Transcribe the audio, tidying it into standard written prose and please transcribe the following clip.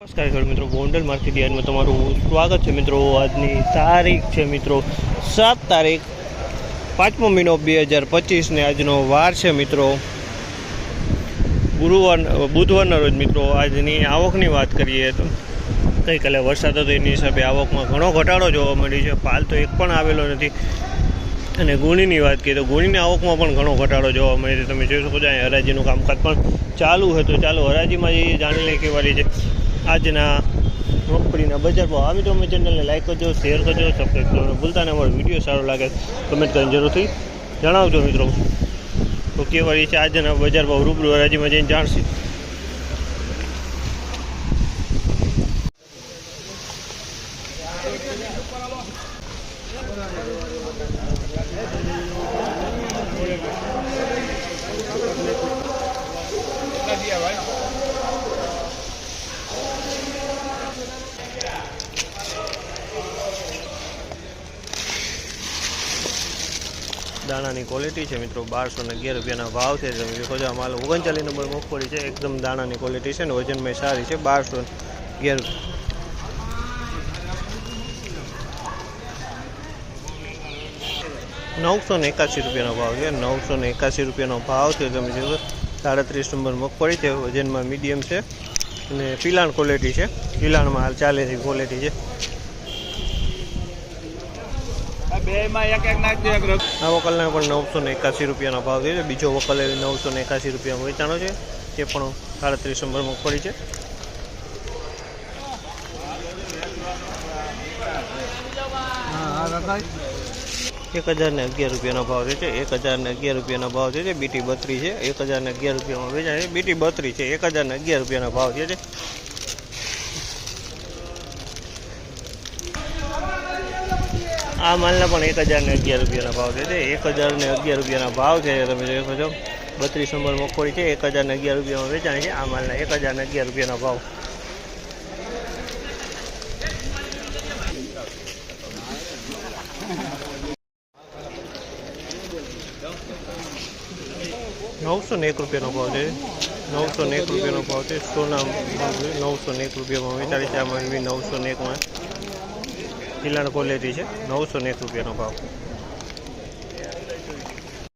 નમસ્કાર ખેડૂત મિત્રો, ગોંડલ માર્કેટ યાર્ડમાં તમારું સ્વાગત છે મિત્રો। આજની તારીખ છે મિત્રો 7 તારીખ 5મો મહિનો 2025 ને આજનો વાર છે મિત્રો બુધવારના રોજ મિત્રો। આજની આવકની વાત કરીએ તો ગઈકાલે વરસાદ હતો એની હિસાબે આવકમાં ઘણો ઘટાડો જોવા મળ્યો છે। પાલ તો એક પણ આવેલો નથી। અને ગુણીની વાત કરીએ તો ગુણીની આવકમાં પણ ઘણો ઘટાડો જોવા મળે છે। તમે જોઈ શકો છો અહીં હરાજીનું કામકાજ પણ ચાલુ છે। તો ચાલો હરાજીમાં જઈએ, જાણી લઈએ કેવી વાળી છે આજના મગફળીના બજાર ભાવ। આ મિત્રો અમારી ચેનલને લાઈક કરજો, શેર કરજો, સબસ્ક્રાઈબ કરવાનું ભૂલતા નહીં। અમારો વિડીયો સારો લાગે કમેન્ટ કરીને જરૂરથી જણાવજો મિત્રો। તો કેવાળી છે આજના બજાર ભાવ રૂબરૂ હરાજીમાં જઈને જાણશે। દાણાની ક્વોલિટી છે મિત્રો 1211 રૂપિયાના ભાવ છે। તમે દેખો છો માલ 39 નંબર મગફળી છે, એકદમ દાણાની ક્વોલિટી છે ને વજનમાં સારી છે। 1211 981 રૂપિયાનો ભાવ છે। 981 રૂપિયાનો ભાવ છે। તમે જોવો 37 નંબર મગફળી છે, વજનમાં મીડિયમ છે અને પિલાણ ક્વોલિટી છે। પિલાણમાં હાલ ચાલે છે ક્વોલિટી છે। આ વકલના પણ 981 રૂપિયાનો ભાવ છે। બીજો વકલ 981 રૂપિયામાં વેચાણો છે, તે પણ 37 નંબર મગફળી છે। ₹1011 રૂપિયાનો ભાવ છે। 1011 રૂપિયાનો ભાવ છે। બીટી 32 છે, 1011 રૂપિયામાં વેચાય છે। બીટી 32 છે, 1011 રૂપિયાનો ભાવ છે। આ માલના પણ 1011 રૂપિયાના ભાવ છે। 1011 રૂપિયાના ભાવ છે। તમે જોઈ શકો છો 32 નંબર મગફળી છે, 1011 રૂપિયામાં વેચાય છે। આ માલના 1011 રૂપિયાના ભાવ। ₹901 રૂપિયાનો ભાવ છે। 901 રૂપિયાનો ભાવ છે। સોના 901 રૂપિયામાં વેચાય છે। આ માલ 901માં પિલાણ ક્વોલિટી છે। 901 રૂપિયાનો ભાવ।